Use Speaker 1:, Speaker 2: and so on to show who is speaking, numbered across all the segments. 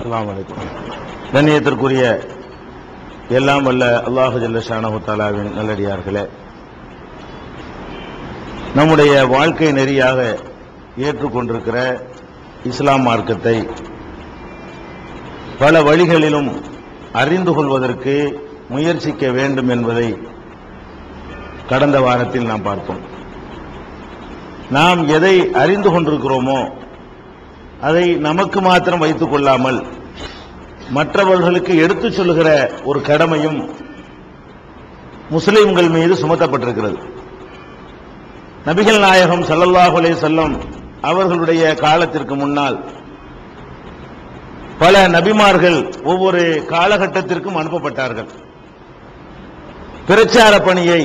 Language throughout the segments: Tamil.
Speaker 1: அஸ்ஸலாமு அலைக்கும். கண்ணியத்திற்குரிய எல்லாம் வல்ல அல்லாஹு ஜல்ல ஷானஹு தஆலாவின் நல்லடியார்களே, நம்முடைய வாழ்க்கை நெறியாக ஏற்றுக்கொண்டிருக்கிற இஸ்லாம் மார்க்கத்தை பல வழிகளிலும் அறிந்து கொள்வதற்கு முயற்சிக்க வேண்டும் என்பதை கடந்த வாரத்தில் நாம் பார்த்தோம். நாம் எதை அறிந்து கொண்டிருக்கிறோமோ அதை நமக்கு மாத்திரம் வைத்துக் கொள்ளாமல் மற்றவர்களுக்கு எடுத்துச் சொல்லுகிற ஒரு கடமையும் முஸ்லிம்கள் மீது சுமத்தப்பட்டிருக்கிறது. நபிகள் நாயகம் ஸல்லல்லாஹு அலைஹி வஸல்லம் அவர்களுடைய காலத்திற்கு முன்னால் பல நபிமார்கள் ஒவ்வொரு காலகட்டத்திற்கும் அனுப்பப்பட்டார்கள். பிரச்சார பணியை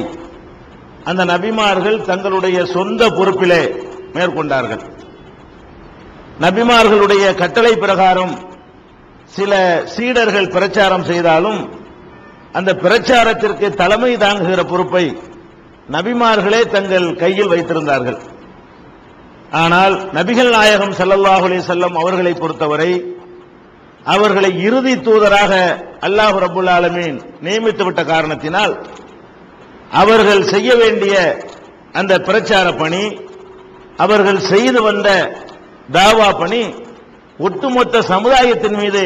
Speaker 1: அந்த நபிமார்கள் தங்களுடைய சொந்த பொறுப்பிலே மேற்கொண்டார்கள். நபிமார்களுடைய கட்டளை பிரகாரம் சில சீடர்கள் பிரச்சாரம் செய்தாலும் அந்த பிரச்சாரத்திற்கு தலைமை தாங்குகிற பொறுப்பை நபிமார்களே தங்கள் கையில் வைத்திருந்தார்கள். ஆனால் நபிகள் நாயகம் ஸல்லல்லாஹு அலைஹி வஸல்லம் அவர்களை பொறுத்தவரை அவர்களை இறுதி தூதராக அல்லாஹ் ரப்புல் ஆலமீன் நியமித்துவிட்ட காரணத்தினால் அவர்கள் செய்ய வேண்டிய அந்த பிரச்சார பணி, அவர்கள் செய்து வந்த தாவா பணி ஒட்டுமொத்த சமுதாயத்தின் மீது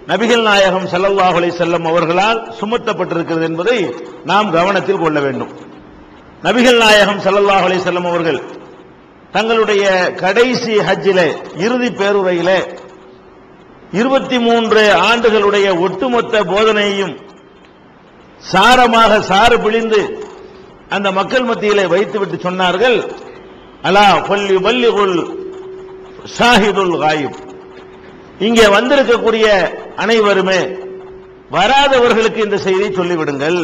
Speaker 1: நபிகள் நாயகம் ஸல்லல்லாஹு அலைஹி வஸல்லம் அவர்களால் சுமத்தப்பட்டிருக்கிறது என்பதை நாம் கவனத்தில் கொள்ள வேண்டும். நபிகள் நாயகம் ஸல்லல்லாஹு அலைஹி வஸல்லம் அவர்கள் தங்களுடைய கடைசி ஹஜ்ஜிலே, இறுதி பேருரையிலே 23 ஆண்டுகளுடைய ஒட்டுமொத்த போதனையையும் சாரமாக சாறு பிழிந்து அந்த மக்கள் மத்தியிலே வைத்துவிட்டு சொன்னார்கள், அலா ஃபல்யுபல்லிகுல் ஷாஹிதுல் காயிப். இங்கே வந்திருக்கக்கூடிய அனைவருமே வராதவர்களுக்கு இந்த செய்தியை சொல்லிவிடுங்கள்.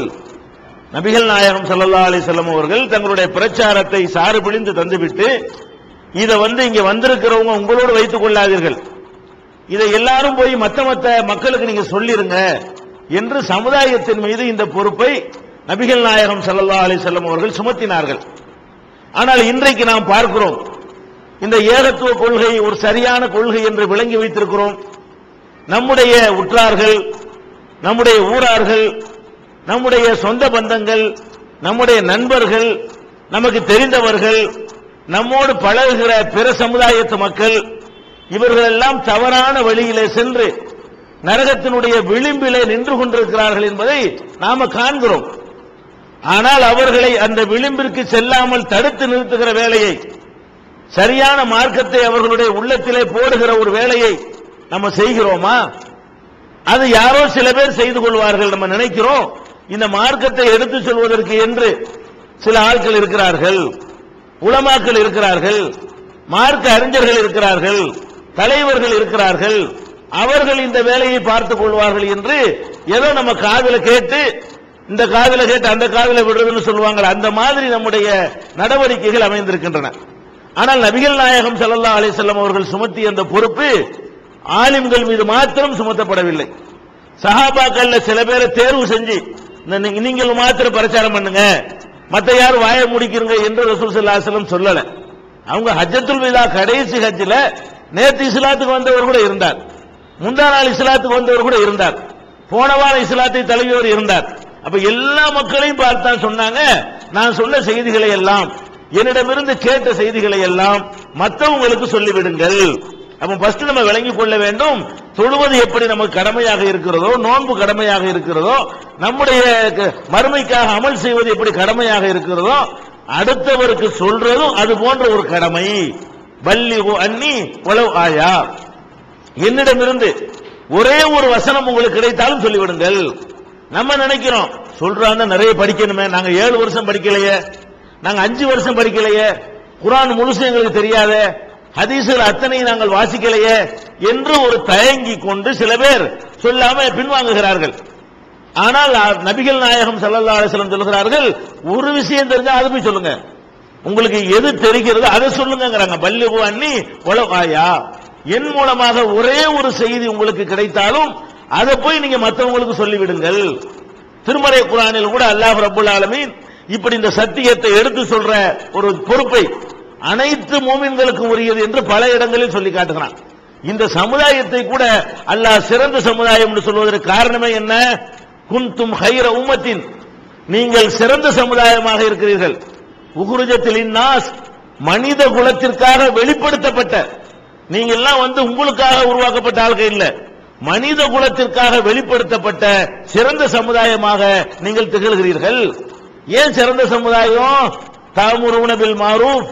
Speaker 1: நபிகள் நாயகம் ஸல்லல்லாஹு அலைஹி வஸல்லம் அவர்கள் தங்களுடைய பிரச்சாரத்தை சாறு பிழிந்து தந்துவிட்டு இதை இங்க வந்திருக்கிறவங்க உங்களோடு வைத்துக் கொள்ளாதீர்கள், இதை எல்லாரும் போய் மத்த மக்களுக்கு நீங்க சொல்லிருங்க என்று சமுதாயத்தின் மீது இந்த பொறுப்பை நபிகள் நாயகம் ஸல்லல்லாஹு அலைஹி வஸல்லம் அவர்கள் சுமத்தினார்கள். ஆனால் இன்றைக்கு நாம் பார்க்கிறோம், இந்த ஏகத்துவ கொள்கை ஒரு சரியான கொள்கை என்று விளங்கி வைத்திருக்கிறோம். நம்முடைய உற்றார்கள், நம்முடைய ஊரார்கள், நம்முடைய சொந்த பந்தங்கள், நம்முடைய நண்பர்கள், நமக்கு தெரிந்தவர்கள், நம்மோடு பழகுகிற பிற சமுதாயத்து மக்கள், இவர்கள் எல்லாம் தவறான வழியிலே சென்று நரகத்தினுடைய விளிம்பிலே நின்று கொண்டிருக்கிறார்கள் என்பதை நாம காண்கிறோம். ஆனால் அவர்களை அந்த விளிம்பிற்கு செல்லாமல் தடுத்து நிறுத்துகிற வேலையை, சரியான மார்க்கத்தை அவர்களுடைய உள்ளத்திலே போடுகிற ஒரு வேலையை நம்ம செய்கிறோமா? அது யாரோ சில பேர் செய்து கொள்வார்கள். நம்ம நினைக்கிறோம் இந்த மார்க்கத்தை எடுத்துச் சொல்வதற்கு என்று சில ஆட்கள் இருக்கிறார்கள், உலமாக்கள் இருக்கிறார்கள், மார்க்க அறிஞர்கள் இருக்கிறார்கள், தலைவர்கள் இருக்கிறார்கள், அவர்கள் இந்த வேலையை பார்த்துக் கொள்வார்கள் என்று ஏதோ நம்ம காதுல கேட்டு, இந்த காதுல கேட்டு அந்த காதுல விடுறதுன்னு சொல்லுவாங்க. அந்த மாதிரி நம்முடைய நடவடிக்கைகள் அமைந்திருக்கின்றன. ஆனால் நபிகள் நாயகம் ஸல்லல்லாஹு அலைஹி வஸல்லம் அவர்கள் சுமத்திய அந்த பொறுப்பு ஆலிம்கள் மீது மாத்திரம் சுமத்தப்படவில்லை. சஹாபாக்கள்ல சில பேரை தேர்வு செஞ்சு நீங்கள் மாத்திரம் பிரச்சாரம் பண்ணுங்க, மத்த யாரும் வாய முடிக்கிறீங்க என்று ரசூல் ஸல்லல்லாஹு அலைஹி வஸல்லம் சொல்லல. அவங்க ஹஜ்ஜத்துல் விதா கடைசி ஹஜ்ஜில நேற்று இஸ்லாத்துக்கு வந்தவர் கூட இருந்தார், முந்தா நாள் இஸ்லாத்துக்கு வந்தவர் கூட இருந்தார், போன வாரம் இஸ்லாத்தை தழுவியவர் இருந்தார். அப்ப எல்லா மக்களையும் பார்த்தான் சொன்னாங்க, நான் சொன்ன செய்திகளை எல்லாம், என்னிடமிருந்து கேட்ட செய்திகளை எல்லாம் மற்றவங்களுக்கு சொல்லிவிடுங்கள். அப்ப ஃபர்ஸ்ட் நம்ம விளங்கிக் கொள்ள வேண்டும், தொழுவது எப்படி நமக்கு கடமையாக இருக்கிறதோ, நோன்பு கடமையாக இருக்கிறதோ, நம்முடைய மறுமைக்காக அமல் செய்வது எப்படி கடமையாக இருக்கிறதோ, அடுத்தவருக்கு சொல்றதும் அது போன்ற ஒரு கடமை. பல்லிகு அன்னி வலவ் ஆயா, என்னிடமிருந்து ஒரே ஒரு வசனம் உங்களுக்கு கிடைத்தாலும் சொல்லிவிடுங்கள். நம்ம நினைக்கிறோம் சொல்றாங்க நிறைய படிக்கணுமே, நாங்க 7 வருஷம் படிக்கலையே, நாங்க 5 வருஷம் படிக்கலையே, குர்ஆன் முழுசு எங்களுக்கு தெரியாத, ஹதீஸ்கள் அத்தனை நாங்கள் வாசிக்கலையே என்று ஒரு தயங்கி கொண்டு சில பேர் சொல்லாம பின்வாங்குகிறார்கள். ஆனால் நபிகள் நாயகம் ஸல்லல்லாஹு அலைஹி வஸல்லம் சொல்கிறார்கள், ஒரு விஷயம் தெரிஞ்சா அது போய் சொல்லுங்க, உங்களுக்கு எது தெரிகிறதோ அதை சொல்லுங்கிறாங்க. பல்லிகு அன்னி வலவ் ஆயா, என் மூலமாக ஒரே ஒரு செய்தி உங்களுக்கு கிடைத்தாலும் அதை போய் நீங்க மற்றவங்களுக்கு சொல்லிவிடுங்கள். திருமறை குர்ஆனில் கூட அல்லாஹ் ரப்புல் ஆலமீன் இப்படி இந்த சத்தியத்தை எடுத்து சொல்ற ஒரு பொறுப்பை அனைத்து மூமின்களுக்கும் உரியது என்று பல இடங்களில் சொல்லி காட்டுகிறான். இந்த சமுதாயத்தை கூட அல்லாஹ் சிறந்த சமுதாயம் என்று சொல்வதற்கு காரணமே என்ன? குன்தும் ஹைர உம்மத்தின், நீங்கள் சிறந்த சமுதாயமாக இருக்கிறீர்கள். உகுருஜத்தில் இன்னாஸ், மனித குலத்திற்காக வெளிப்படுத்தப்பட்ட, நீங்க எல்லாம் உங்களுக்காக உருவாக்கப்பட்ட ஆள்கள் இல்ல, மனித குலத்திற்காக வெளிப்படுத்தப்பட்ட சிறந்த சமுதாயமாக நீங்கள் திகழ்கிறீர்கள். ஏன் சிறந்த சமுதாயம்? தஅமுருன பில் மாரூஃப்,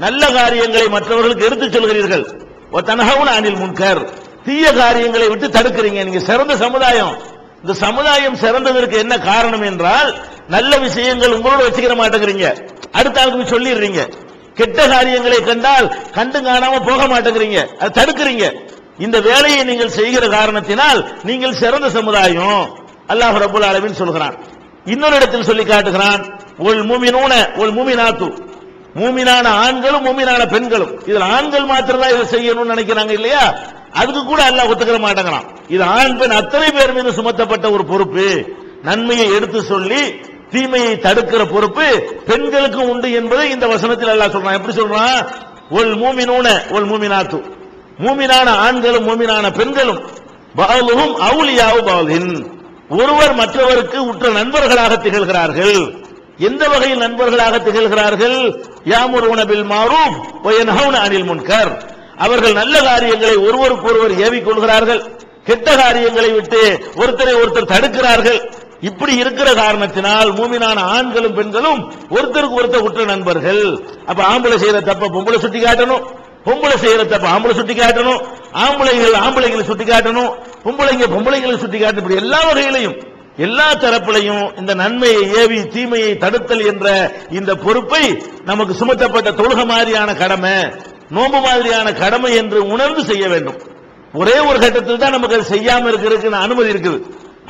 Speaker 1: நல்ல காரியங்களை மற்றவர்களுக்கு எடுத்துச் சொல்கிறீர்கள். வ தன்ஹவுன அனில் முன்கர், தீய காரியங்களை விட்டு தடுக்கிறீங்க. நீங்க சிறந்த சமுதாயம். இந்த சமுதாயம் சிறந்ததற்கு என்ன காரணம் என்றால், நல்ல விஷயங்கள் உங்களோட வச்சுக்கிற மாட்டேங்கிறீங்க, அடுத்த ஆளுக்கு சொல்லிடுறீங்க. கெட்ட காரியங்களை கண்டால் கண்டு காணாம போக மாட்டேங்கிறீங்க, அதை தடுக்கிறீங்க. இந்த வேலையை நீங்கள் செய்கிற காரணத்தினால் நீங்கள் சிறந்த சமுதாயம். அல்லாஹ் ரப்பல் ஆலமீன் சொல்கிறான். இன்னொரு இடத்தில் சொல்லி காட்டுகிறான், ஒல் முமினூன ஒல் முமினாத்து, மூமினான ஆண்களும் மூமினான பெண்களும். இதுல ஆண்கள் மாத்திரம் தான் இதை செய்யணும்னு நினைக்கிறாங்க இல்லையா, அதுக்கு கூட அல்லாஹ் ஒத்துக்கிற மாட்டேங்கிறான். இது ஆண் பெண் அத்தனை பேர் மீது சுமத்தப்பட்ட ஒரு பொறுப்பு. நன்மையை எடுத்து சொல்லி தீமையை தடுக்கிற பொறுப்பு பெண்களுக்கு உண்டு என்பதை இந்த வசனத்தில் அல்லாஹ் சொல்றான். எப்படி சொல்றான்? ஒல் மூமினூன ஒல் மூமினாத்து, மூமினான ஆண்களும் மூமினான பெண்களும், பஅலுஹும் அவுலியாஉ பஅலின், ஒருவர் மற்றவருக்கு உற்ற நண்பர்களாக திகழ்கிறார்கள். எந்த வகையில் நண்பர்களாக திகழ்கிறார்கள்? யாமுருன பில் மாரூஃப் வ யன்ஹவுன அனில் முன்கர், அவர்கள் நல்ல காரியங்களை ஒருவருக்கொருவர் ஏவிக் கொள்கிறார்கள், கெட்ட காரியங்களை விட்டு ஒருத்தரை ஒருத்தர் தடுக்கிறார்கள். இப்படி இருக்கிற காரணத்தினால் மூமினான ஆண்களும் பெண்களும் ஒருத்தருக்கு ஒருத்தர் உற்ற நண்பர்கள். அப்ப ஆம்பளை செய்யற தப்ப பொம்பளை சுட்டி காட்டணும், பொம்பளை செய்யற தப்ப ஆம்பளை சுட்டி காட்டணும், ஆம்பளைகள் ஆம்பளைகளை சுட்டி காட்டணும், பொம்பளைங்க பொம்பளைகளை சுட்டி காட்டணும். இப்படி எல்லா வகையிலையும் எல்லா தரப்பிலையும் இந்த நன்மையை ஏவி தீமையை தடுத்தல் என்ற இந்த பொறுப்பை நமக்கு சுமத்தப்பட்ட தொழுகை மாதிரியான கடமை, நோன்பு மாதிரியான கடமை என்று உணர்ந்து செய்ய வேண்டும். ஒரே ஒரு கட்டத்தில் தான் நமக்கு அது செய்யாம இருக்கிறதுக்கு அனுமதி இருக்குது.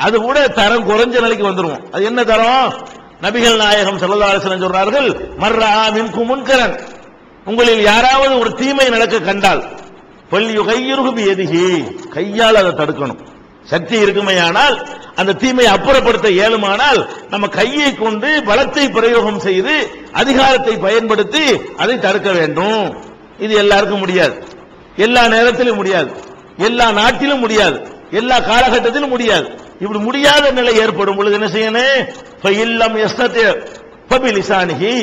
Speaker 1: அது கூட தரம் குறைஞ்ச நிலைக்கு வந்துருவோம். அது என்ன தரம்? நபிகள் நாயகம் ஸல்லல்லாஹு அலைஹி வஸல்லம் சொல்றார்கள், மர்ரா மின்கும் முன்கரன், உங்களில் யாராவது ஒரு தீமை நடக்க கண்டால் ஃபல்யுகையிருஹு பியதிஹி, கையால் அதை தடுக்கணும். சக்தி இருக்குமையானால் அந்த தீமையை அப்புறப்படுத்த இயலுமானால் நம்ம கையை கொண்டு பலத்தை பிரயோகம் செய்து அதிகாரத்தை பயன்படுத்தி அதை தடுக்க வேண்டும். இது எல்லாருக்கும் முடியாது, எல்லா நேரத்திலும் முடியாது, எல்லா நாட்டிலும் முடியாது, எல்லா காலகட்டத்திலும் முடியாது. இப்படி முடியாத நிலை ஏற்படும் பொழுது என்ன செய்யணும்? ஃபஇல்லம் யஸ்ததி ஃபபிலிசானிஹி,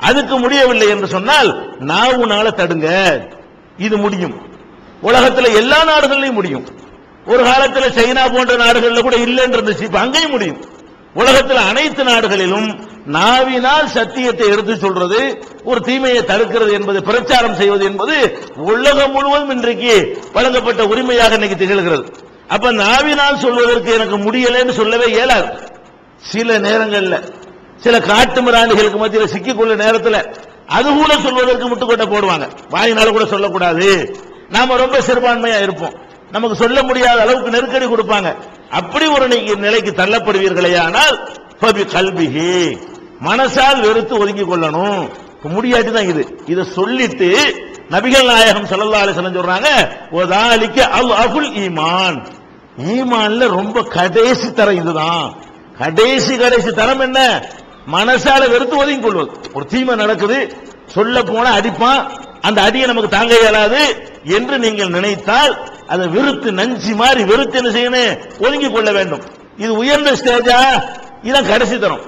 Speaker 1: அதுக்கு முடியவில்லை என்று சொன்னால் நாவுனால தடுங்க. இது முடியும். உலகத்தில் எல்லா நாடுகளிலும் முடியும். ஒரு காலத்தில் சைனா போன்ற நாடுகளில் கூட இல்லைன்னு இருந்துச்சு, இப்ப அங்கேயும் முடியும். உலகத்தில் அனைத்து நாடுகளிலும் நாவினால் சத்தியத்தை எடுத்து சொல்றது, ஒரு தீமையை தடுக்கிறது என்பது, பிரச்சாரம் செய்வது என்பது உலகம் முழுவதும் இன்றைக்கு வழங்கப்பட்ட உரிமையாக இன்னைக்கு திகழ்கிறது. அப்ப நாவினால் சொல்வதற்கு எனக்கு முடியலன்னு சொல்லவே இயலாது. சில நேரங்கள்ல சில காட்டு மிராண்டிகளுக்கு மத்தியில் சிக்கிக்கொள்ள நேரத்தில் அது கூட சொல்வதற்கு முட்டுக்கொட்டை போடுவாங்க. வாயினால கூட சொல்லக்கூடாது, நாம ரொம்ப சிறுபான்மையா இருப்போம், நமக்கு சொல்ல முடியாத அளவுக்கு நெருக்கடி கொடுப்பாங்க. அப்படி ஒரு நிலைக்கு தள்ளப்படுவீர்களே ஆனால் ஃபபி கல்பிஹி, மனசால் வெறுத்து ஒதுங்கிக் கொள்ளணும். முடியாட்டி தான் இது. இதை சொல்லிட்டு நபிகள் நாயகம் ஸல்லல்லாஹு அலைஹி வஸல்லம் சொல்றாங்க, வதாலிக அல்அஃபுல் ஈமான், ஈமான்ல ரொம்ப கடைசி தரம் இதுதான். கடைசி தரம் என்ன? மனசால வெறுத்து ஒதுங்கிக் கொள்வது. ஒரு தீமை நடக்குது, சொல்ல போனா அடிப்பான், அந்த அடியை நமக்கு தாங்க இயலாது என்று நீங்கள் நினைத்தால் அதை வெறுத்து நஞ்சி மாதிரி வெறுத்து என்ன செய்யணும்? ஒதுங்கிக் கொள்ள வேண்டும். இது உயர்ந்த ஸ்டேஜா? இதான் கடைசி தரம்.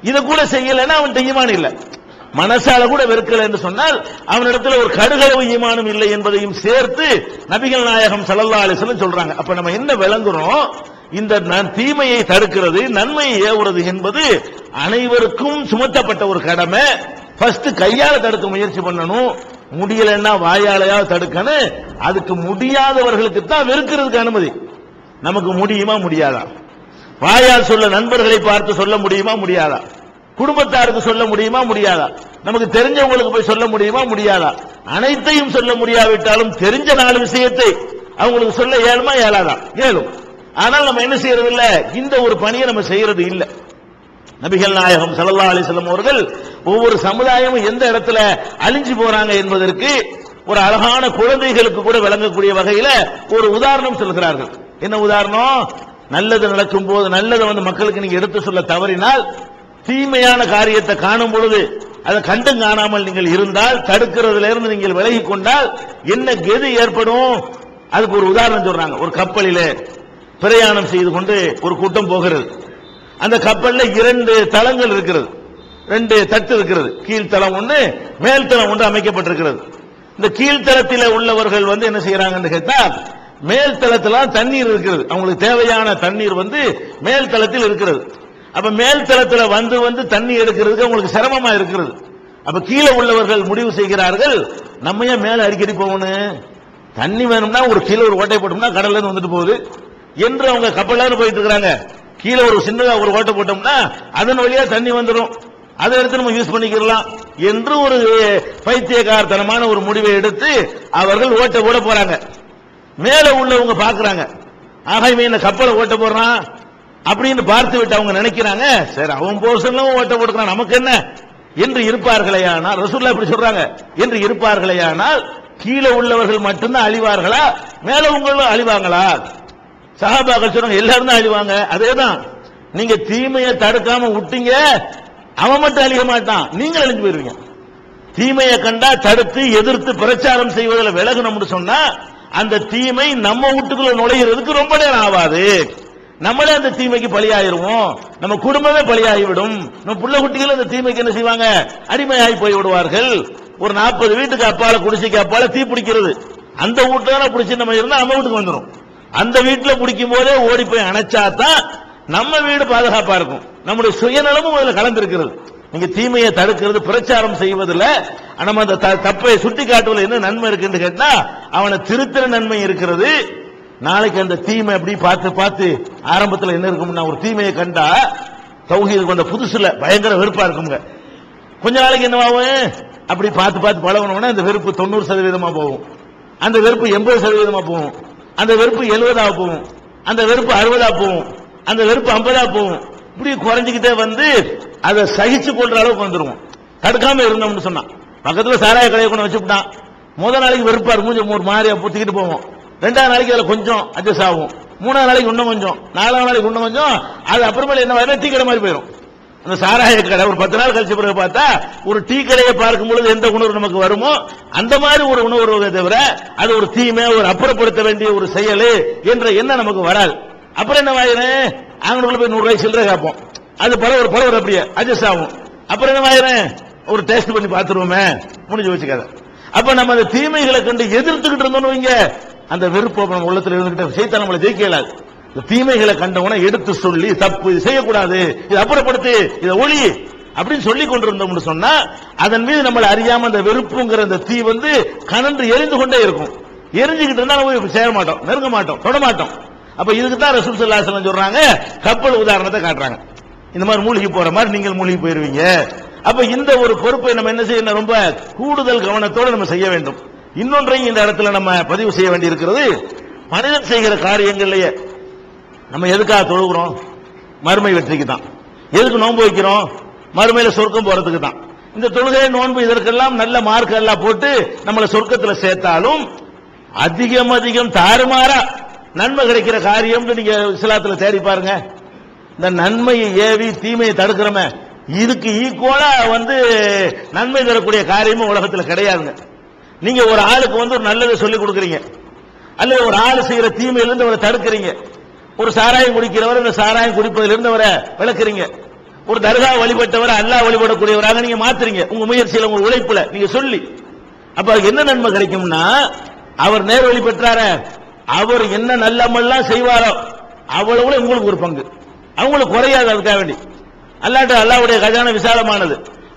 Speaker 1: இதை கூட செய்யலைன்னா அவன் ஈமான் இல்லை. மனசால கூட வெறுக்கல என்று சொன்னால் அவனிடத்தில் ஒரு கடுகளவு ஈமானும் இல்லை என்பதையும் சேர்த்து நபிகள் நாயகம் ஸல்லல்லாஹு அலைஹி வஸல்லம் சொல்றாங்க. அப்ப நம்ம என்ன விளங்குறோம்? இந்த தீமையை தடுக்கிறது, நன்மையை ஏவுறது என்பது அனைவருக்கும் சுமத்தப்பட்ட ஒரு கடமை. ஃபர்ஸ்ட் கையால தடுக்க முயற்சி பண்ணணும், முடியலன்னா வாயாலையா தடுக்கணும். அதுக்கு முடியாதவர்களுக்கு தான் வெறுக்கிறதுக்கு அனுமதி. நமக்கு முடியுமா முடியாதா? வாயால் சொல்ல நண்பர்களை பார்த்து சொல்ல முடியுமா முடியாதா? குடும்பத்தாருக்கு சொல்ல முடியுமா முடியாதா? நமக்கு தெரிஞ்சவங்களுக்கு போய் சொல்ல முடியுமா முடியாதா? அனைத்தையும் சொல்ல முடியாவிட்டாலும் தெரிஞ்ச 4 விஷயத்தை அவங்களுக்கு சொல்ல இயலுமா இயலாதா? இயலும். ஆனால் நம்ம என்ன செய்யறது இல்ல, இந்த ஒரு பணியை நம்ம செய்யறது இல்ல. நபிகள் நாயகம் ஸல்லல்லாஹு அலைஹி வஸல்லம் அவர்கள் ஒவ்வொரு சமுதாயமும் எந்த இடத்துல அழிஞ்சு போறாங்க என்பதற்கு ஒரு அழகான குழந்தைகளுக்கு கூட விளங்கக்கூடிய வகையில ஒரு உதாரணம் சொல்கிறார்கள். என்ன உதாரணம்? நல்லது நடக்கும் போது நல்லதை மக்களுக்கு நீங்க எடுத்து சொல்ல தவறினால், தீமையான காரியத்தை காணும் பொழுது அதை கண்டும் காணாமல் நீங்கள் இருந்தால், தடுக்கிறதுல இருந்து நீங்கள் விலகி கொண்டால் என்ன கெதி ஏற்படும்? அதுக்கு ஒரு உதாரணம் சொல்றாங்க. ஒரு கப்பலிலே பிரயாணம் செய்து கொண்டு ஒரு கூட்டம் போகிறது. அந்த கப்பல்ல 2 தளங்கள் இருக்கிறது, 2 தட்டு இருக்கிறது. கீழ்த்தளம் ஒன்று, மேல்தளம் ஒன்று அமைக்கப்பட்டிருக்கிறது. இந்த கீழ்த்தளத்தில் உள்ளவர்கள் என்ன செய்யறாங்கன்னு கேட்டா, மேல்தளத்துல தண்ணீர் இருக்கிறது, அவங்களுக்கு தேவையான தண்ணீர் மேல்தளத்தில் இருக்கிறது. அப்ப மேல்தளத்துல வந்து தண்ணி எடுக்கிறதுக்கு அவங்களுக்கு சிரமமா இருக்கிறது. அப்ப கீழே உள்ளவர்கள் முடிவு செய்கிறார்கள், நம்ம ஏன் மேல அடிக்கடி போகணும், தண்ணி வேணும்னா ஒரு கீழே ஒரு ஓட்டை போட்டோம்னா கடல்ல இருந்து வந்துட்டு போகுது என்று அவங்க கப்பல்ல போயிட்டு இருக்காங்க. கீழே ஒரு சின்னதா ஒரு ஓட்டை போட்டோம்னா அதன் வழியா தண்ணி வந்துடும், அதை எடுத்து நம்ம யூஸ் பண்ணிக்கலாம் என்று ஒரு பைத்தியக்காரத்தனமான ஒரு முடிவை எடுத்து அவர்கள் ஓட்ட போட போறாங்க. மேல உள்ளவங்க பாக்குறாங்க, ஆக இவன் இந்த கப்பலை ஓட்ட போடுறான் அப்படின்னு பார்த்து விட்டு அவங்க நினைக்கிறாங்க, சரி அவன் போர்ஷன்ல ஓட்ட போட்டுக்கிறான் நமக்கு என்ன என்று இருப்பார்களேயானால், ரசூலுல்லாஹ் இப்படி சொல்றாங்க, என்று இருப்பார்களேயானால் கீழே உள்ளவர்கள் மட்டும்தான் அழிவார்களா, மேல உங்களும் அழிவாங்களா? சஹாபாக்கள் சொல்றாங்க, எல்லாரும் தான் அழிவாங்க. அதேதான், நீங்க தீமையை தடுக்காம விட்டீங்க, அவன் மட்டும் அழிய மாட்டான், நீங்கள் அழிஞ்சு போயிருவீங்க. தீமையை கண்டா தடுத்து எதிர்த்து பிரச்சாரம் செய்வதில் விலகணும்னு சொன்னா அந்த தீமை நம்ம வீட்டுக்குள்ள நுழைகிறதுக்கு ரொம்ப நேரம் ஆகாது. நம்மளே அந்த தீமைக்கு பலியாயிருவோம், நம்ம குடும்பமே பலியாகிவிடும், நம்ம புள்ள குட்டிகள் அந்த தீமைக்கு என்ன செய்வாங்க, அடிமையாகி போய் விடுவார்கள். ஒரு 40 வீட்டுக்கு அப்பால, குடிசைக்கு அப்பால தீ பிடிக்கிறது, அந்த வீட்டுல பிடிச்சி நம்ம இருந்தா நம்ம வீட்டுக்கு வந்துடும். அந்த வீட்டுல பிடிக்கும் போதே ஓடி போய் அணைச்சாதான் நம்ம வீடு பாதுகாப்பா இருக்கும். நம்முடைய சுயநலமும் அதுல கலந்திருக்கிறது. நீங்க தீமையை தடுக்கிறது, பிரச்சாரம் செய்வதில் நம்ம அந்த தப்பை சுட்டி காட்டுவதில் என்ன நன்மை இருக்குன்னு கேட்டா, அவனை திருத்திர நன்மை இருக்கிறது. நாளைக்கு அந்த தீமை அப்படி பார்த்து பார்த்து ஆரம்பத்தில் என்ன இருக்கும்னா, ஒரு தீமையை கண்டா தௌஹீதுக்கு வந்த புதுசுல பயங்கர வெறுப்பா இருக்குங்க. கொஞ்ச நாளைக்கு என்னவாகும், அப்படி பார்த்து பார்த்து பழகணும்னா அந்த வெறுப்பு 90% போகும், அந்த வெறுப்பு 80% போகும், அந்த வெறுப்பு 70 போகும், அந்த வெறுப்பு 60 போகும், அந்த வெறுப்பு 50 போகும். இப்படி குறைஞ்சிக்கிட்டே வந்து அதை சகிச்சு கொள்ற அளவுக்கு வந்துருவோம். தடுக்காம இருந்தோம்னு சொன்னா, பக்கத்துல சாராய கடையை கொண்டு வச்சுட்டான், முதல் நாளைக்கு வெறுப்பா இருக்கும், ஒரு மாதிரியா பூத்திக்கிட்டு போவோம். 2ஆவது நாளைக்கு அதுல கொஞ்சம் அட்ஜஸ்ட் ஆகும், 3ஆவது நாளைக்கு இன்னும் கொஞ்சம், 4ஆவது நாளைக்கு இன்னும் கொஞ்சம், அது அப்புறமேல என்ன வரும், டீ கடை மாதிரி போயிடும். அந்த சாராய கடை ஒரு 10 நாள் கழிச்ச பிறகு பார்த்தா ஒரு டீ கடையை பார்க்கும் பொழுது எந்த உணர்வு நமக்கு வருமோ அந்த மாதிரி ஒரு உணர்வு தவிர அது ஒரு தீமை, ஒரு அப்புறப்படுத்த வேண்டிய ஒரு செயல் என்ற எண்ணம் நமக்கு வராது. அப்புறம் என்ன ஆயிரும், அவங்களுக்குள்ள போய் 100 ரூபாய் சில்லறை கேட்போம், அது பரவ அப்படியே அட்ஜஸ்ட் ஆகும். அப்புறம் என்ன ஆயிரும், ஒரு டேஸ்ட் பண்ணி பார்த்துருவோமே, முடிஞ்சு வச்சுக்காத. அப்ப நம்ம அந்த தீமைகளை கண்டு எதிர்த்துக்கிட்டு இருந்தோம்னு வைங்க, அந்த வெறுப்பு நம்ம உள்ளத்துல இருந்துகிட்ட சைத்தான் நம்மளை ஜெயிக்க இயலாது. தீமைகளை கண்டவன எடுத்து சொல்லி, தப்பு இது செய்யக்கூடாது, இது அப்புறப்படுத்து, இதை ஒளி அப்படின்னு சொல்லி கொண்டிருந்தோம்னு சொன்னா அதன் மீது நம்மளை அறியாம அந்த வெறுப்புங்கிற அந்த தீ கனன்று எரிந்து கொண்டே இருக்கும். எரிஞ்சுக்கிட்டு இருந்தா நம்ம சேர மாட்டோம், நெருங்க மாட்டோம், தொட மாட்டோம். அப்ப இதுக்கு தான் ரசூல் ஸல்லல்லாஹு அலைஹி வஸல்லம் சொல்றாங்க, கப்பல் உதாரணத்தை காட்டுறாங்க. இந்த மாதிரி மூழ்கி போற மாதிரி நீங்கள் மூழ்கி போயிருவீங்க. அப்ப இந்த ஒரு பொறுப்பை நம்ம என்ன செய்யணும், ரொம்ப கூடுதல் கவனத்தோடு நம்ம செய்ய வேண்டும். இன்னொன்றையும் இந்த இடத்துல நம்ம பதிவு செய்ய வேண்டி இருக்கிறது, மனிதன் செய்கிற காரியங்கள்லயே நம்ம எதுக்காக தொழுகிறோம், மறுமை வெற்றிக்கு தான். எதுக்கு நோன்பு வைக்கிறோம், மறுமையில சொர்க்கம் போறதுக்கு தான். இந்த தொழுகை நோன்பு இதற்கெல்லாம் நல்ல மார்க் எல்லாம் போட்டு நம்மளை சொர்க்கத்துல சேர்த்தாலும் அதிகம் தாறுமாறா நன்மை கிடைக்கிற காரியம் நீங்க இஸ்லாத்துல தேடி பாருங்க. இந்த நன்மையை ஏவி தீமையை தடுக்கிறோமே, இதுக்கு ஈக்குவலா நன்மை தரக்கூடிய காரியமும் உலகத்துல கிடையாதுங்க. நீங்க ஒரு ஆளுக்கு ஒரு நல்லதை சொல்லி கொடுக்குறீங்க, அல்லது ஒரு ஆளு செய்யற தீமையிலிருந்து அவரை தடுக்கிறீங்க. ஒரு சாராயம் குடிக்கிறவர் இந்த சாராயம் குடிப்பதிலிருந்து அவரை விளக்குறீங்க. ஒரு தர்கா வழிபட்டவரை அல்லாஹ் வழிபடக்கூடியவராக நீங்க மாத்துறீங்க, உங்க முயற்சியில, உங்க உழைப்புல நீங்க சொல்லி. அப்ப அதுக்கு என்ன நன்மை கிடைக்கும்னா, அவர் நேர் வழி பெற்றார, அவர் என்ன நல்ல அமல்லாம் செய்வாரோ அவ்வளவு உங்களுக்கு ஒரு பங்கு, அவங்களுக்கு குறையாது. அதுக்காக வேண்டி அல்லாஹ்வுடைய கஜானா விசாலமானது,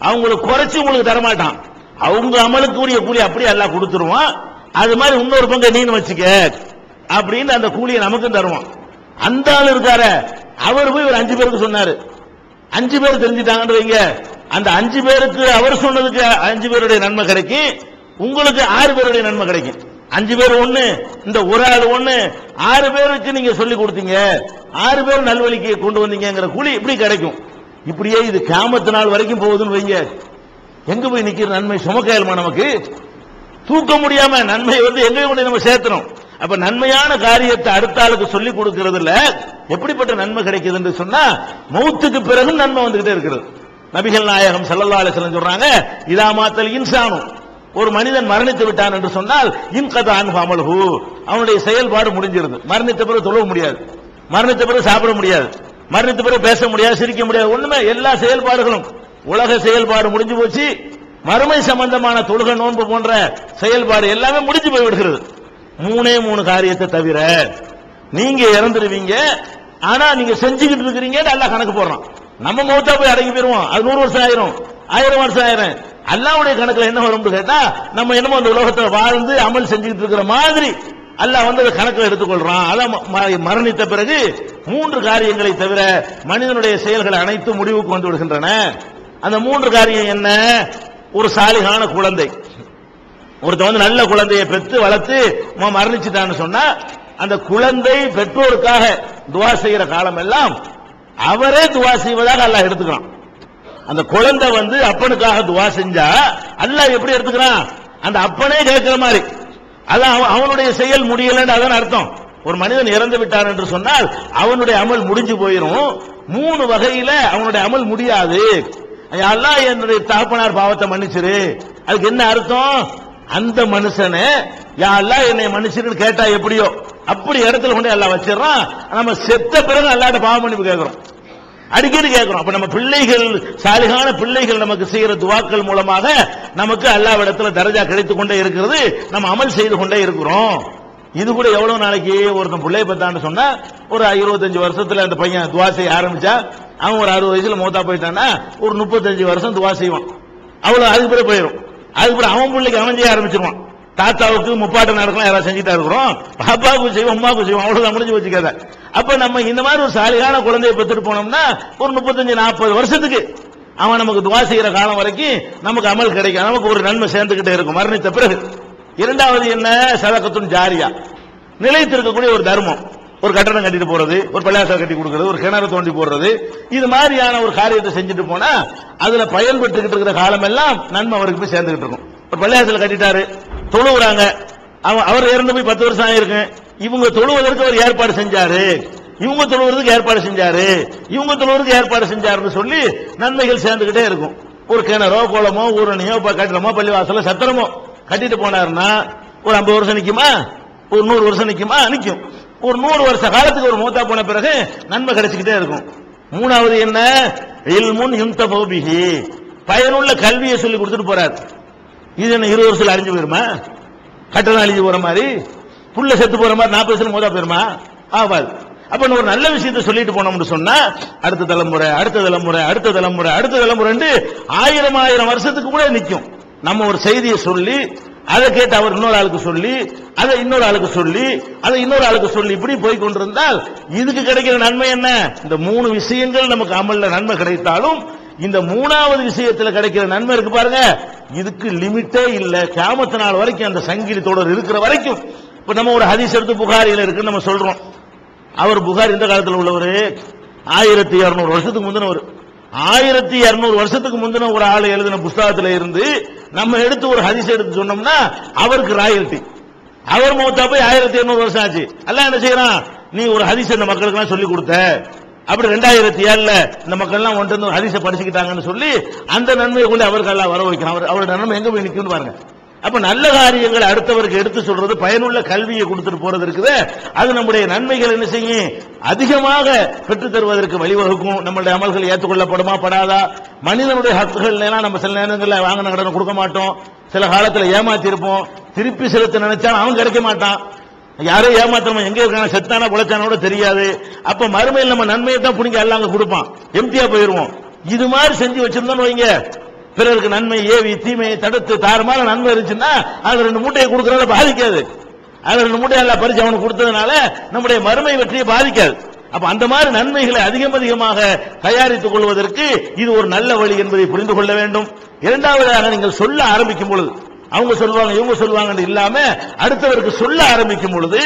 Speaker 1: அவங்களுக்கு குறைச்சு உங்களுக்கு தரமாட்டான். அவங்க அமலுக்கு உரிய கூலி அப்படியே அல்லாஹ் கொடுத்துருவான். அது மாதிரி இன்னொரு பங்கு நீன்னு வச்சுக்க அப்படின்னு அந்த கூலியை நமக்கும் தருவான். அந்த ஆள் இருக்கார, அவர் போய் ஒரு 5 பேருக்கு சொன்னாரு, 5 பேர் தெரிஞ்சிட்டாங்கன்னு வைங்க, அந்த 5 பேருக்கு அவர் சொன்னதுக்கு 5 பேருடைய நன்மை கிடைக்கும், உங்களுக்கு 6 பேருடைய நன்மை கிடைக்கும். 5 பேர் ஒண்ணு, இந்த ஒரு ஆள் ஒண்ணு, 6 பேருக்கு நீங்க சொல்லி கொடுத்தீங்க, 6 பேர் நல்வழிக்கு கொண்டு வந்தீங்கிற கூலி இப்படி கிடைக்கும். இப்படியே இது கியாமத் நாள் வரைக்கும் போகுதுன்னு வைங்க, எங்க போய் நிக்கிற நன்மை சுமக்கையல்மா, நமக்கு தூக்க முடியாம நன்மை எங்க கொண்டு நம்ம சேர்த்தணும். அப்ப நன்மையான காரியத்தை அடுத்த ஆளுக்கு சொல்லி கொடுக்கிறதுல எப்படிப்பட்ட நன்மை கிடைக்குது என்று சொன்னா, மௌத்துக்கு பிறகு நன்மை வந்துகிட்டே இருக்கிறது. நபிகள் நாயகம் ஸல்லல்லாஹு அலைஹி வஸல்லம் சொல்றாங்க, இதா மாத்தல் இன்சானு, ஒரு மனிதன் மரணித்து விட்டான் என்று சொன்னால் இன்கதா அன்ஹு அமலுஹு, அவனுடைய செயல்பாடு முடிஞ்சிருது. மரணித்த பிறகு தொழ முடியாது, மரணித்த பிறகு சாப்பிட முடியாது, மரணித்த பிறகு பேச முடியாது, சிரிக்க முடியாது, ஒண்ணுமே எல்லா செயல்பாடுகளும் உலக செயல்பாடு முடிஞ்சு போச்சு. மறுமை சம்பந்தமான தொழுகை நோன்பு போன்ற செயல்பாடு எல்லாமே முடிஞ்சு போய் விடுகிறது. மூணே மூணு காரியத்தை தவிர நீங்க இறந்துருவீங்க. ஆனா நீங்க செஞ்சுக்கிட்டு இருக்கிறீங்க அல்லாஹ் கணக்கு போடுறான். நம்ம மௌத்தா போய் அடங்கி போயிருவோம், அது 100 வருஷம் ஆயிரும், 1000 வருஷம் ஆயிரும். அல்லாஹ்வுடைய கணக்குல என்ன வரும்னு கேட்டா, நம்ம என்னமோ அந்த உலகத்துல வாழ்ந்து அமல் செஞ்சுக்கிட்டு இருக்கிற மாதிரி அல்லாஹ் வந்து அதை கணக்கில் எடுத்துக்கொள்றான். அதான் மரணித்த பிறகு 3 காரியங்களை தவிர மனிதனுடைய செயல்கள் அனைத்தும் முடிவுக்கு வந்து விடுகின்றன. அந்த 3 காரியம் என்ன? ஒரு சாலிகான குழந்தை, ஒருத்த வந்து நல்ல குழந்தையை பெற்று வளர்த்து மரணிச்சுட்டான்னு சொன்னா, அந்த குழந்தை பெற்றோருக்காக துவா செய்யற காலம் எல்லாம் அவரே துவா செய்வதாக அல்லாஹ் எடுத்துக்கிறான். அந்த குழந்தை வந்து அப்பனுக்காக துவா செஞ்சா அல்லாஹ் எப்படி எடுத்துக்கிறான்? அந்த அப்பனே கேட்கிற மாதிரி. அதான் அவனுடைய செயல் முடியலன்னு அதான் அர்த்தம். ஒரு மனிதன் இறந்து விட்டார் என்று சொன்னால் அவனுடைய அமல் முடிஞ்சு போயிடும். 3 வகையில அவனுடைய அமல் முடியாது. அல்லாஹ் என்னுடைய தகப்பனார் பாவத்தை மன்னிச்சிரு, அதுக்கு என்ன அர்த்தம்? அந்த மனுஷனை யா அல்லாஹ் என்னை மன்னிச்சிருன்னு கேட்டா எப்படியோ அப்படி இடத்துல கொண்டு அல்லாஹ் வச்சிடறான். நம்ம செத்த பிறகு அல்லாஹ்ட்ட பாவ மன்னிப்பு கேட்கிறோம், அடிக்கடி கேட்கிறோம். அப்ப நம்ம பிள்ளைகள், சாலிகான பிள்ளைகள் நமக்கு செய்யற துவாக்கள் மூலமாக நமக்கு அல்லாஹ்விடத்துல தரஜா கிடைத்துக் கொண்டே இருக்கிறது, நம்ம அமல் செய்து கொண்டே இருக்கிறோம். இது கூட எவ்வளவு நாளைக்கு ஒருத்தன் பிள்ளைய பத்தான்னு சொன்னா, ஒரு 25 வருஷத்துல அந்த பையன் துவா செய்ய ஆரம்பிச்சா, அவன் ஒரு 60 வயசுல மௌத்தா போயிட்டான்னா ஒரு 35 வருஷம் துவா செய்வான். அவ்வளவு அதுக்கு பிறகு போயிடும். அதுக்கு பிறகு அவன் பிள்ளைக்கு அவன் செய்ய ஆரம்பிச்சிருவான். தாத்தாவுக்கு முப்பாட்ட நடக்கலாம் யாராவது செஞ்சுட்டா இருக்கிறோம், பாப்பாவுக்கு செய்வோம், அம்மாவுக்கு செய்வோம், அவ்வளவுதான் முடிஞ்சு வச்சுக்காத. அப்ப நம்ம இந்த மாதிரி ஒரு சாலிகான குழந்தையை பெற்றுட்டு போனோம்னா ஒரு 35-40 வருஷத்துக்கு அவன் நமக்கு துவா செய்யற காலம் வரைக்கும் நமக்கு அமல் கிடைக்கும், நமக்கு ஒரு நன்மை சேர்ந்துகிட்டே இருக்கும் மரணித்த பிறகு. இரண்டாவது என்ன? சதகத்துன் ஜாரியா, நிலைத்திருக்கக்கூடிய ஒரு தர்மம். ஒரு கட்டணம் கட்டிட்டு போறது, ஒரு பள்ளியாசல் கட்டி கொடுக்கிறது, ஒரு கிணறு தோண்டி போடுறது, இது மாதிரியான ஒரு காரியத்தை செஞ்சுட்டு போனா அதுல பயன்பட்டுக்கிட்டு இருக்கிற காலம் எல்லாம் நன்மை அவருக்கு போய் சேர்ந்துகிட்டு இருக்கும். ஒரு பள்ளியாசல் கட்டிட்டாரு, தொழுவுறாங்க, அவர் இறந்து போய் 10 வருஷம் ஆயிருக்கு. இவங்க தொழுவதற்கு அவர் ஏற்பாடு செஞ்சாரு, இவங்க தொழுவதற்கு ஏற்பாடு செஞ்சாரு, இவங்க தொழுவதற்கு ஏற்பாடு செஞ்சாருன்னு சொல்லி நன்மைகள் சேர்ந்துகிட்டே இருக்கும். ஒரு கிணறோ குளமோ ஊரணியோ கட்டிடமோ பள்ளிவாசலோ சத்திரமோ கட்டிட்டு போனாருன்னா ஒரு 50 வருஷம் நிக்குமா? ஒரு 100 வருஷம் நிக்குமா? நிக்கும். ஒரு 100 வருஷ காலத்துக்கு ஒரு மௌத்தா போன பிறகு நன்மை கிடைச்சிக்கிட்டே இருக்கும். மூணாவது என்ன? இல்முன் யுன்தஃபு பிஹி, பயனுள்ள கல்வியை சொல்லி கொடுத்துட்டு போறாரு. இது என்ன 20 வருஷத்துல அழிஞ்சு போயிருமா? கட்டணம் அழிஞ்சு போற மாதிரி, புள்ள செத்து போற மாதிரி 40 வருஷம் மௌத்தா போயிருமா? ஆகாது. அப்ப ஒரு நல்ல விஷயத்தை சொல்லிட்டு போனோம்னு சொன்னா அடுத்த தலைமுறை அடுத்த தலைமுறை அடுத்த தலைமுறை அடுத்த தலைமுறை 1000 வருஷத்துக்கு கூட நிற்கும். நம்ம ஒரு செய்தியை சொல்லி அதை கேட்டு அவர் இன்னொரு ஆளுக்கு சொல்லி அதை இன்னொரு ஆளுக்கு சொல்லி அதை இன்னொரு ஆளுக்கு சொல்லி இப்படி போய் கொண்டிருந்தால் இதுக்கு கிடைக்கிற நன்மை என்ன? இந்த 3 விஷயங்கள் நமக்கு அமல்ல நன்மை கிடைத்தாலும் இந்த 3வது விஷயத்தில் கிடைக்கிற நன்மை இருக்கு பாருங்க, இதுக்கு லிமிட்டே இல்ல. கியாமத் நாள் வரைக்கும் அந்த சங்கிலி தொடர் இருக்கிற வரைக்கும். இப்ப நம்ம ஒரு ஹதீஸ் எடுத்து புகாரில இருக்குன்னு நம்ம சொல்றோம். அவர் புகார் இந்த காலத்தில் உள்ளவர், 1200 வருஷத்துக்கு முந்தினவர். 1200 வருஷத்துக்கு முந்தின ஒரு ஆள் எழுதின புஸ்தகத்தில் இருந்து நம்ம எடுத்து ஒரு ஹதீஸ் எடுத்து சொன்னோம்னா அவருக்கு ராயல்டி. அவர் மௌத்தா போய் 1200 வருஷம் ஆச்சு. அல்லாஹ் என்ன செய்யறான்? நீ ஒரு ஹதீஸ் இந்த மக்களுக்கு எல்லாம் சொல்லி கொடுத்த, அப்படி 2007 இந்த மக்கள் எல்லாம் ஒன்று ஹதீஸை படிச்சுக்கிட்டாங்கன்னு சொல்லி அந்த நன்மையை கொண்டு அவருக்கு எல்லாம் வர வைக்கிறான். அவருடைய நன்மை எங்க போய் நிற்கும் பாருங்க. அப்ப நல்ல காரியங்களை அடுத்தவருக்கு எடுத்து சொல்றது, பயனுள்ள கல்வியை கொடுத்துட்டு போறது இருக்குது, அது நம்முடைய நன்மைகள் என்ன செய்யும்? அதிகமாக பெற்றுத் தருவதற்கு வழிவகுக்கும். நம்மளுடைய அமல்கள் ஏற்றுக்கொள்ளப்படுமா படாதா? மனிதனுடைய ஹக்குகள் எல்லாம் நம்ம சில நேரங்களில் வாங்கின கடனை கொடுக்க மாட்டோம், சில காலத்தில் ஏமாத்தி இருப்போம், திருப்பி செலுத்த நினைச்சாலும் அவன் கிடைக்க மாட்டான். யாரோ ஏமாத்திரமா எங்க இருக்கான செத்தானா பொழைச்சானோட தெரியாது. அப்ப மறுமையில் நம்ம நன்மையை தான் புடிங்க அல்லாங்க கொடுப்பான், எம்டியா போயிருவோம். இது மாதிரி செஞ்சு வச்சிருந்தோம்னு வைங்க, பிறருக்கு நன்மை ஏவி தீமையை தடுத்து தாறுமாற நன்மை இருந்துச்சுன்னா அது 2 மூட்டையை கொடுக்கறத பாதிக்காது. அது 2 மூட்டையை எல்லாம் பறிச்சு அவனுக்கு கொடுத்ததுனால நம்முடைய மறுமை வெற்றியை பாதிக்காது. அப்ப அந்த மாதிரி நன்மைகளை அதிகமாக தயாரித்துக் கொள்வதற்கு இது ஒரு நல்ல வழி என்பதை புரிந்து கொள்ள வேண்டும். இரண்டாவதாக நீங்கள் சொல்ல ஆரம்பிக்கும் பொழுது அவங்க சொல்லுவாங்க இவங்க சொல்லுவாங்க இல்லாம அடுத்தவருக்கு சொல்ல ஆரம்பிக்கும் பொழுது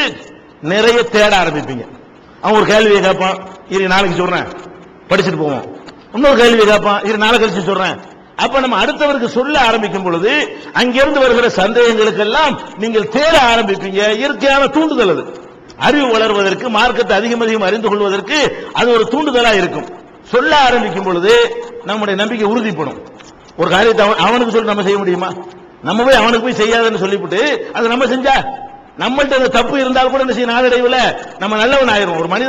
Speaker 1: நிறைய தேட ஆரம்பிப்பீங்க. அவன் ஒரு கேள்வியை கேட்பான், இரு நாளைக்கு சொல்றேன் படிச்சுட்டு போவோம். இன்னொரு கேள்வியை கேட்பான், இரு நாளை கழிச்சு சொல்றேன். அப்ப நம்ம அடுத்தவருக்கு சொல்ல ஆரம்பிக்கும் பொழுது அங்கிருந்து வருகிற சந்தேகங்களுக்கெல்லாம் நீங்கள் தேட ஆரம்பிப்பீங்க. இயற்கையான தூண்டுதல் அது. அறிவு வளர்வதற்கு, மார்க்கத்தை அதிகம் அறிந்து கொள்வதற்கு அது ஒரு தூண்டுதலா இருக்கும். சொல்ல ஆரம்பிக்கும் பொழுது நம்முடைய நம்பிக்கை உறுதிப்படும். ஒரு காரியத்தை அவனுக்கு சொல்லி நம்ம செய்ய முடியுமா? நம்ம போய் அவனுக்கு போய் செய்யாதுன்னு சொல்லிவிட்டு அது நம்ம செஞ்சா நம்மள்ட்ட அந்த தப்பு இருந்தால் கூட என்ன செய்ய நாளடைவில் நம்ம நல்லவன் ஆயிரும். ஒரு மனிதன்